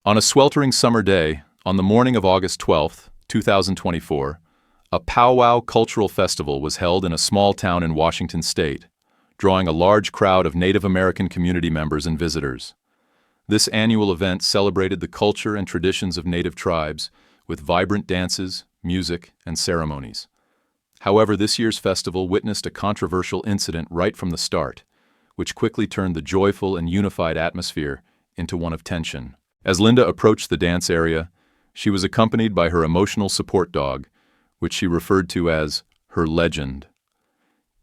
On a sweltering summer day, on the morning of August 12, 2024, a powwow cultural festival was held in a small town in Washington state, drawing a large crowd of Native American community members and visitors. This annual event celebrated the culture and traditions of Native tribes with vibrant dances, music, and ceremonies. However, this year's festival witnessed a controversial incident right from the start, which quickly turned the joyful and unified atmosphere into one of tension. As Linda approached the dance area, she was accompanied by her emotional support dog, which she referred to as her legend.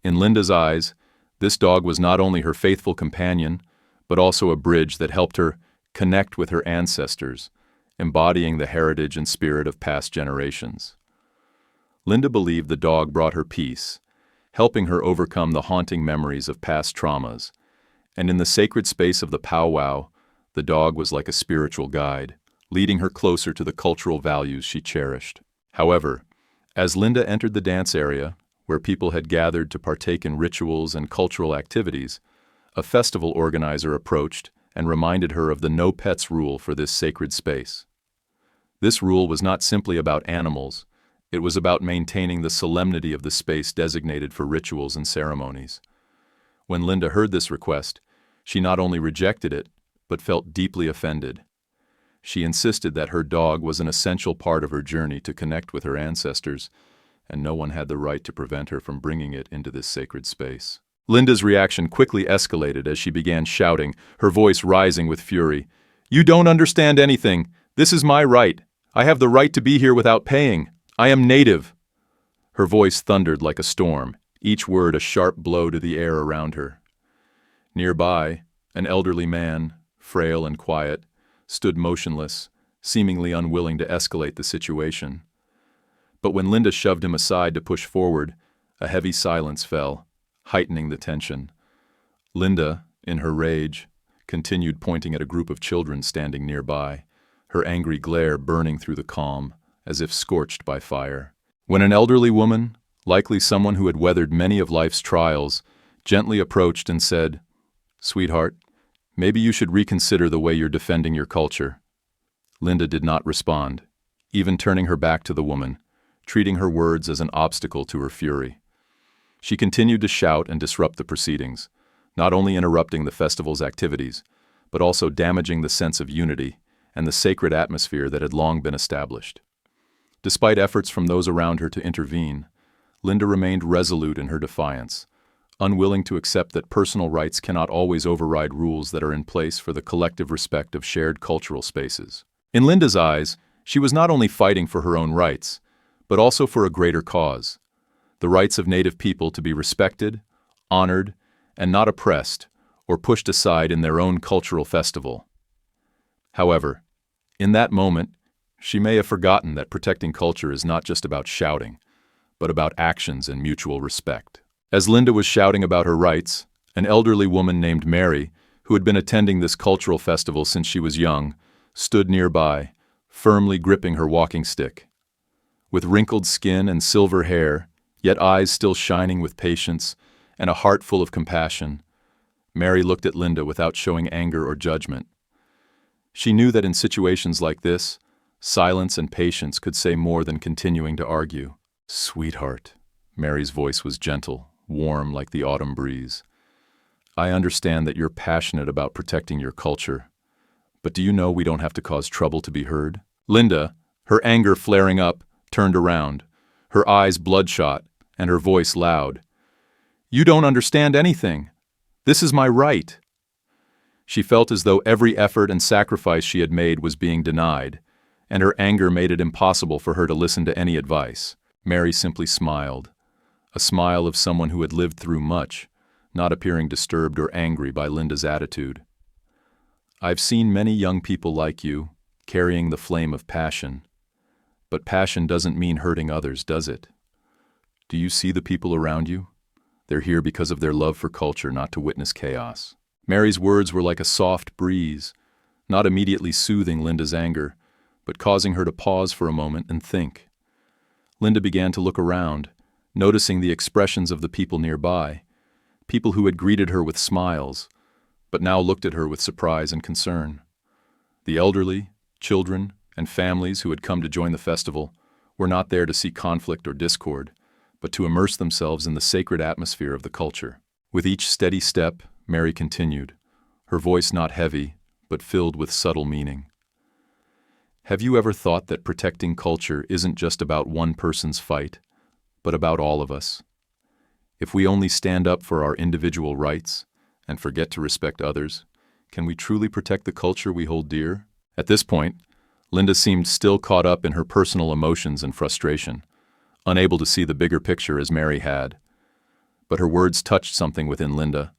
In Linda's eyes, this dog was not only her faithful companion, but also a bridge that helped her connect with her ancestors, embodying the heritage and spirit of past generations. Linda believed the dog brought her peace, helping her overcome the haunting memories of past traumas, and in the sacred space of the powwow, the dog was like a spiritual guide, leading her closer to the cultural values she cherished. However, as Linda entered the dance area, where people had gathered to partake in rituals and cultural activities, a festival organizer approached and reminded her of the no pets rule for this sacred space. This rule was not simply about animals, it was about maintaining the solemnity of the space designated for rituals and ceremonies. When Linda heard this request, she not only rejected it, but felt deeply offended. She insisted that her dog was an essential part of her journey to connect with her ancestors, and no one had the right to prevent her from bringing it into this sacred space. Linda's reaction quickly escalated as she began shouting, her voice rising with fury. "You don't understand anything. This is my right. I have the right to be here without paying. I am Native." Her voice thundered like a storm, each word a sharp blow to the air around her. Nearby, an elderly man, frail and quiet, stood motionless, seemingly unwilling to escalate the situation. But when Linda shoved him aside to push forward, a heavy silence fell, heightening the tension. Linda, in her rage, continued pointing at a group of children standing nearby, her angry glare burning through the calm, as if scorched by fire. When an elderly woman, likely someone who had weathered many of life's trials, gently approached and said, "Sweetheart, maybe you should reconsider the way you're defending your culture." Linda did not respond, even turning her back to the woman, treating her words as an obstacle to her fury. She continued to shout and disrupt the proceedings, not only interrupting the festival's activities, but also damaging the sense of unity and the sacred atmosphere that had long been established. Despite efforts from those around her to intervene, Linda remained resolute in her defiance, unwilling to accept that personal rights cannot always override rules that are in place for the collective respect of shared cultural spaces. In Linda's eyes, she was not only fighting for her own rights, but also for a greater cause: the rights of Native people to be respected, honored, and not oppressed or pushed aside in their own cultural festival. However, in that moment, she may have forgotten that protecting culture is not just about shouting, but about actions and mutual respect. As Linda was shouting about her rights, an elderly woman named Mary, who had been attending this cultural festival since she was young, stood nearby, firmly gripping her walking stick. With wrinkled skin and silver hair, yet eyes still shining with patience and a heart full of compassion, Mary looked at Linda without showing anger or judgment. She knew that in situations like this, silence and patience could say more than continuing to argue. "Sweetheart," Mary's voice was gentle, warm like the autumn breeze. "I understand that you're passionate about protecting your culture, but do you know we don't have to cause trouble to be heard?" Linda, her anger flaring up, turned around, her eyes bloodshot and her voice loud. "You don't understand anything. This is my right." She felt as though every effort and sacrifice she had made was being denied, and her anger made it impossible for her to listen to any advice. Mary simply smiled, a smile of someone who had lived through much, not appearing disturbed or angry by Linda's attitude. "I've seen many young people like you, carrying the flame of passion. But passion doesn't mean hurting others, does it? Do you see the people around you? They're here because of their love for culture, not to witness chaos." Mary's words were like a soft breeze, not immediately soothing Linda's anger, but causing her to pause for a moment and think. Linda began to look around, noticing the expressions of the people nearby, people who had greeted her with smiles, but now looked at her with surprise and concern. The elderly, Children and families who had come to join the festival were not there to see conflict or discord, but to immerse themselves in the sacred atmosphere of the culture. With each steady step, Mary continued, her voice not heavy, but filled with subtle meaning. Have you ever thought that protecting culture isn't just about one person's fight, but about all of us? If we only stand up for our individual rights and forget to respect others, can we truly protect the culture we hold dear? At this point, Linda seemed still caught up in her personal emotions and frustration, unable to see the bigger picture as Mary had. But her words touched something within Linda,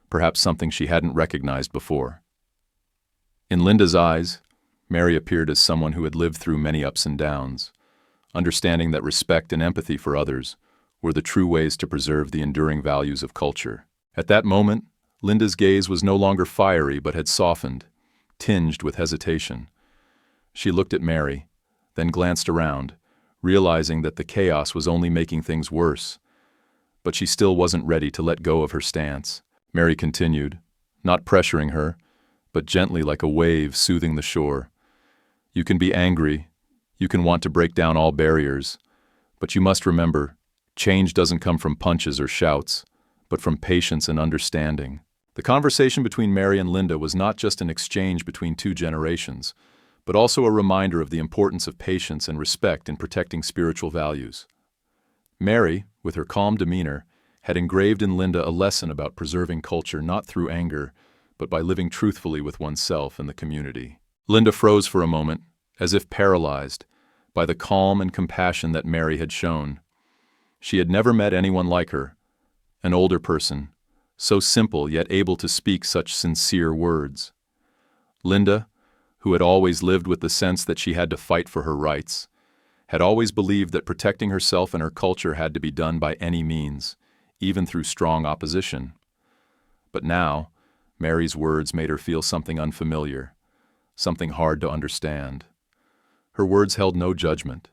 perhaps something she hadn't recognized before. In Linda's eyes, Mary appeared as someone who had lived through many ups and downs, understanding that respect and empathy for others were the true ways to preserve the enduring values of culture. At that moment, Linda's gaze was no longer fiery but had softened, tinged with hesitation. She looked at Mary, then glanced around, realizing that the chaos was only making things worse. But she still wasn't ready to let go of her stance. Mary continued, not pressuring her, but gently like a wave soothing the shore. You can be angry, you can want to break down all barriers, but you must remember, change doesn't come from punches or shouts, but from patience and understanding. The conversation between Mary and Linda was not just an exchange between two generations, but also a reminder of the importance of patience and respect in protecting spiritual values. Mary, with her calm demeanor, had engraved in Linda a lesson about preserving culture not through anger, but by living truthfully with oneself and the community. Linda froze for a moment, as if paralyzed, by the calm and compassion that Mary had shown. She had never met anyone like her, an older person, so simple yet able to speak such sincere words. Linda, who had always lived with the sense that she had to fight for her rights, had always believed that protecting herself and her culture had to be done by any means, even through strong opposition. But now, Mary's words made her feel something unfamiliar, something hard to understand. Her words held no judgment,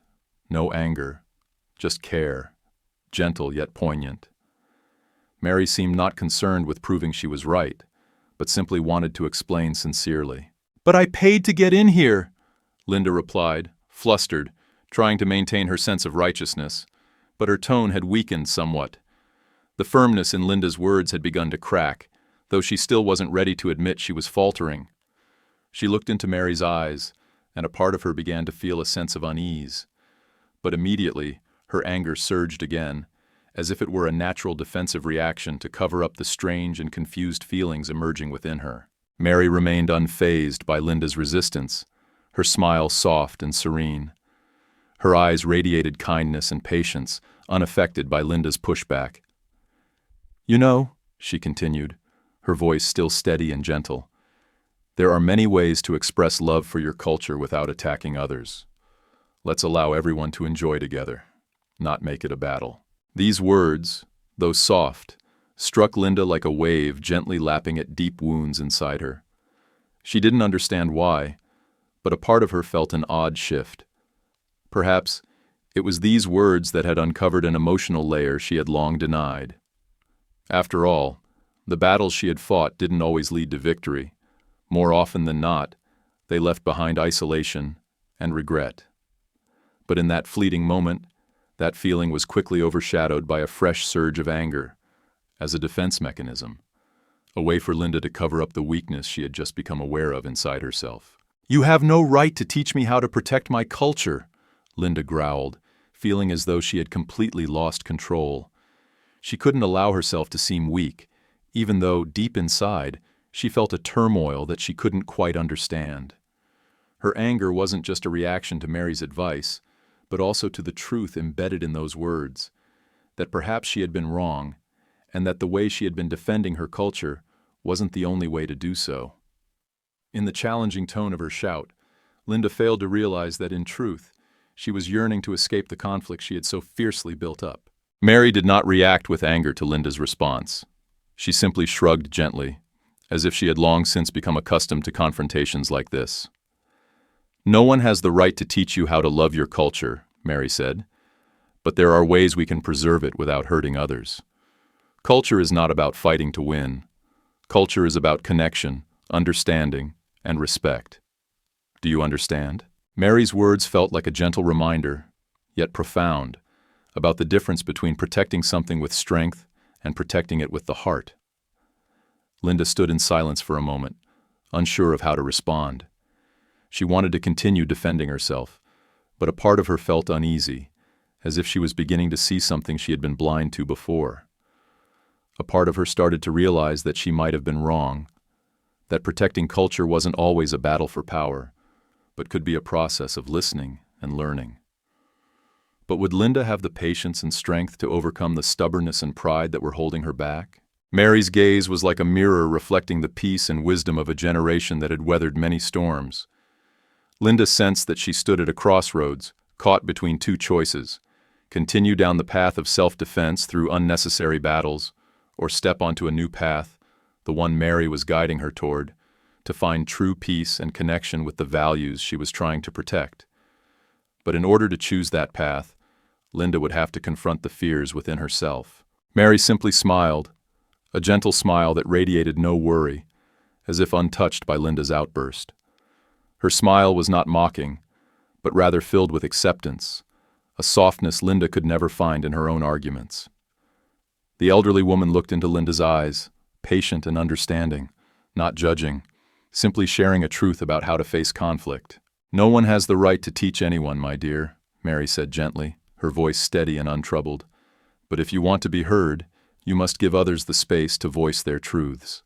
no anger, just care, gentle yet poignant. Mary seemed not concerned with proving she was right, but simply wanted to explain sincerely. "But I paid to get in here," Linda replied, flustered, trying to maintain her sense of righteousness, but her tone had weakened somewhat. The firmness in Linda's words had begun to crack, though she still wasn't ready to admit she was faltering. She looked into Mary's eyes, and a part of her began to feel a sense of unease. But immediately, her anger surged again, as if it were a natural defensive reaction to cover up the strange and confused feelings emerging within her. Mary remained unfazed by Linda's resistance, her smile soft and serene. Her eyes radiated kindness and patience, unaffected by Linda's pushback. "You know," she continued, her voice still steady and gentle, "there are many ways to express love for your culture without attacking others. Let's allow everyone to enjoy together, not make it a battle." These words, though soft, struck Linda like a wave gently lapping at deep wounds inside her. She didn't understand why, but a part of her felt an odd shift. Perhaps it was these words that had uncovered an emotional layer she had long denied. After all, the battles she had fought didn't always lead to victory. More often than not, they left behind isolation and regret. But in that fleeting moment, that feeling was quickly overshadowed by a fresh surge of anger, as a defense mechanism, a way for Linda to cover up the weakness she had just become aware of inside herself. "You have no right to teach me how to protect my culture," Linda growled, feeling as though she had completely lost control. She couldn't allow herself to seem weak, even though, deep inside, she felt a turmoil that she couldn't quite understand. Her anger wasn't just a reaction to Mary's advice, but also to the truth embedded in those words, that perhaps she had been wrong, and that the way she had been defending her culture wasn't the only way to do so. In the challenging tone of her shout, Linda failed to realize that in truth, she was yearning to escape the conflict she had so fiercely built up. Mary did not react with anger to Linda's response. She simply shrugged gently, as if she had long since become accustomed to confrontations like this. "No one has the right to teach you how to love your culture," Mary said, "but there are ways we can preserve it without hurting others. Culture is not about fighting to win. Culture is about connection, understanding, and respect." Do you understand? Mary's words felt like a gentle reminder, yet profound, about the difference between protecting something with strength and protecting it with the heart. Linda stood in silence for a moment, unsure of how to respond. She wanted to continue defending herself, but a part of her felt uneasy, as if she was beginning to see something she had been blind to before. A part of her started to realize that she might have been wrong, that protecting culture wasn't always a battle for power, but could be a process of listening and learning. But would Linda have the patience and strength to overcome the stubbornness and pride that were holding her back? Mary's gaze was like a mirror reflecting the peace and wisdom of a generation that had weathered many storms. Linda sensed that she stood at a crossroads, caught between two choices: continue down the path of self-defense through unnecessary battles, or step onto a new path, the one Mary was guiding her toward, to find true peace and connection with the values she was trying to protect. But in order to choose that path, Linda would have to confront the fears within herself. Mary simply smiled, a gentle smile that radiated no worry, as if untouched by Linda's outburst. Her smile was not mocking, but rather filled with acceptance, a softness Linda could never find in her own arguments. The elderly woman looked into Linda's eyes, patient and understanding, not judging, simply sharing a truth about how to face conflict. "No one has the right to teach anyone, my dear," Mary said gently, her voice steady and untroubled. "But if you want to be heard, you must give others the space to voice their truths."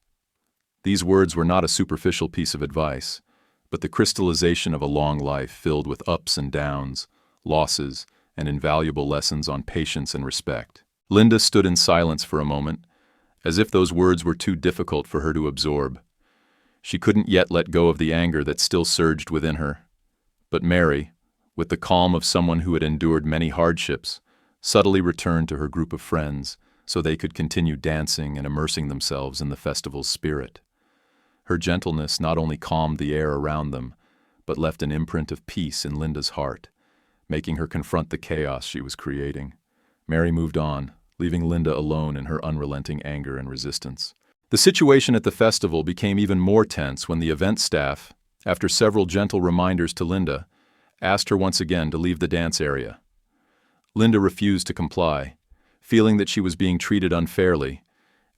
These words were not a superficial piece of advice, but the crystallization of a long life filled with ups and downs, losses, and invaluable lessons on patience and respect. Linda stood in silence for a moment, as if those words were too difficult for her to absorb. She couldn't yet let go of the anger that still surged within her. But Mary, with the calm of someone who had endured many hardships, subtly returned to her group of friends so they could continue dancing and immersing themselves in the festival's spirit. Her gentleness not only calmed the air around them, but left an imprint of peace in Linda's heart, making her confront the chaos she was creating. Mary moved on, leaving Linda alone in her unrelenting anger and resistance. The situation at the festival became even more tense when the event staff, after several gentle reminders to Linda, asked her once again to leave the dance area. Linda refused to comply, feeling that she was being treated unfairly,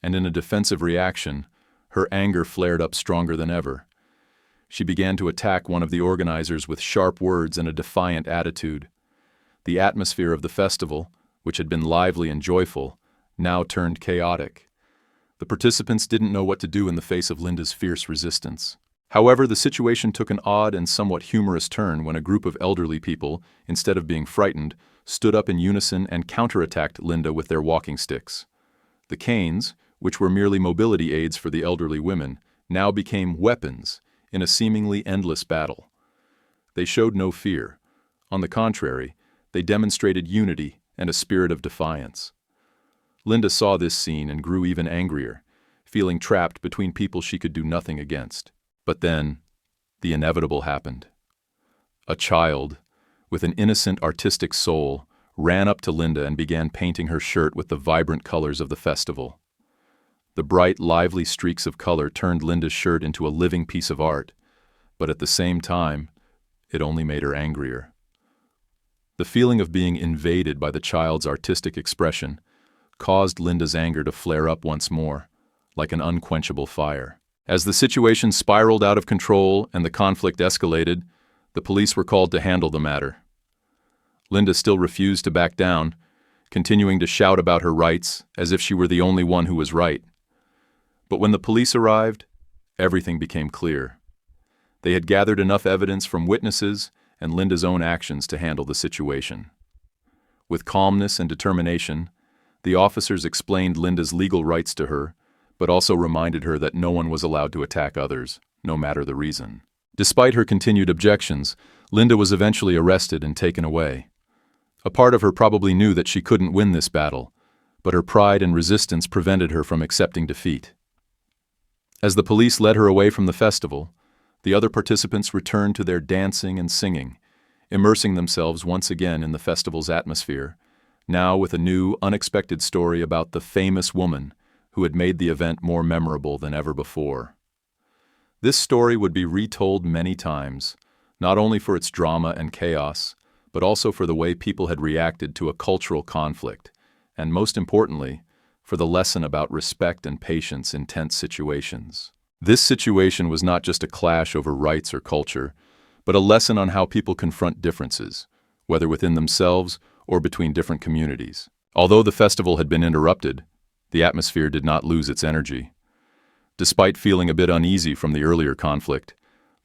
and in a defensive reaction, her anger flared up stronger than ever. She began to attack one of the organizers with sharp words and a defiant attitude. The atmosphere of the festival, which had been lively and joyful, now turned chaotic. The participants didn't know what to do in the face of Linda's fierce resistance. However, the situation took an odd and somewhat humorous turn when a group of elderly people, instead of being frightened, stood up in unison and counterattacked Linda with their walking sticks. The canes, which were merely mobility aids for the elderly women, now became weapons in a seemingly endless battle. They showed no fear. On the contrary, they demonstrated unity and a spirit of defiance. Linda saw this scene and grew even angrier, feeling trapped between people she could do nothing against. But then, the inevitable happened. A child, with an innocent artistic soul, ran up to Linda and began painting her shirt with the vibrant colors of the festival. The bright, lively streaks of color turned Linda's shirt into a living piece of art, but at the same time, it only made her angrier. The feeling of being invaded by the child's artistic expression caused Linda's anger to flare up once more, like an unquenchable fire. As the situation spiraled out of control and the conflict escalated, the police were called to handle the matter. Linda still refused to back down, continuing to shout about her rights as if she were the only one who was right. But when the police arrived, everything became clear. They had gathered enough evidence from witnesses and Linda's own actions to handle the situation. With calmness and determination, the officers explained Linda's legal rights to her, but also reminded her that no one was allowed to attack others, no matter the reason. Despite her continued objections, Linda was eventually arrested and taken away. A part of her probably knew that she couldn't win this battle, but her pride and resistance prevented her from accepting defeat. As the police led her away from the festival, the other participants returned to their dancing and singing, immersing themselves once again in the festival's atmosphere, now with a new, unexpected story about the famous woman who had made the event more memorable than ever before. This story would be retold many times, not only for its drama and chaos, but also for the way people had reacted to a cultural conflict, and most importantly, for the lesson about respect and patience in tense situations. This situation was not just a clash over rights or culture, but a lesson on how people confront differences, whether within themselves or between different communities. Although the festival had been interrupted, the atmosphere did not lose its energy. Despite feeling a bit uneasy from the earlier conflict,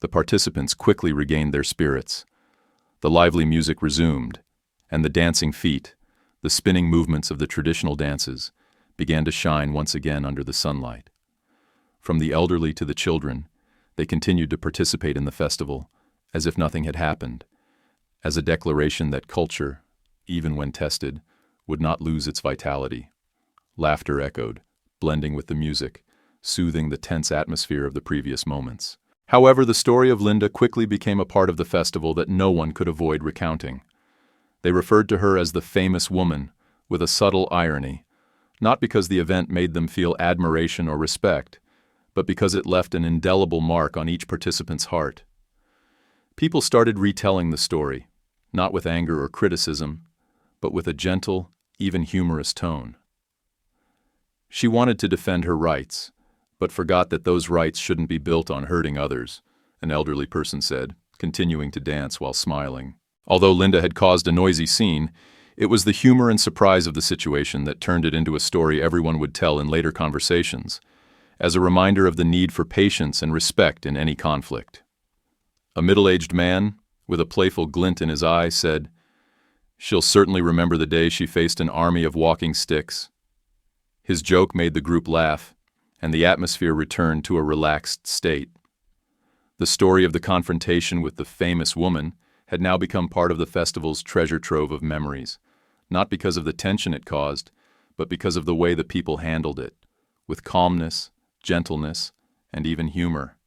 the participants quickly regained their spirits. The lively music resumed, and the dancing feet, the spinning movements of the traditional dances, began to shine once again under the sunlight. From the elderly to the children, they continued to participate in the festival, as if nothing had happened, as a declaration that culture, even when tested, would not lose its vitality. Laughter echoed, blending with the music, soothing the tense atmosphere of the previous moments. However, the story of Linda quickly became a part of the festival that no one could avoid recounting. They referred to her as the famous woman, with a subtle irony, not because the event made them feel admiration or respect, but because it left an indelible mark on each participant's heart. People started retelling the story, not with anger or criticism, but with a gentle, even humorous tone. She wanted to defend her rights, but forgot that those rights shouldn't be built on hurting others, an elderly person said, continuing to dance while smiling. Although Linda had caused a noisy scene, it was the humor and surprise of the situation that turned it into a story everyone would tell in later conversations, as a reminder of the need for patience and respect in any conflict. A middle-aged man, with a playful glint in his eye, said, "She'll certainly remember the day she faced an army of walking sticks." His joke made the group laugh, and the atmosphere returned to a relaxed state. The story of the confrontation with the famous woman had now become part of the festival's treasure trove of memories, not because of the tension it caused, but because of the way the people handled it, with calmness, gentleness, and even humor.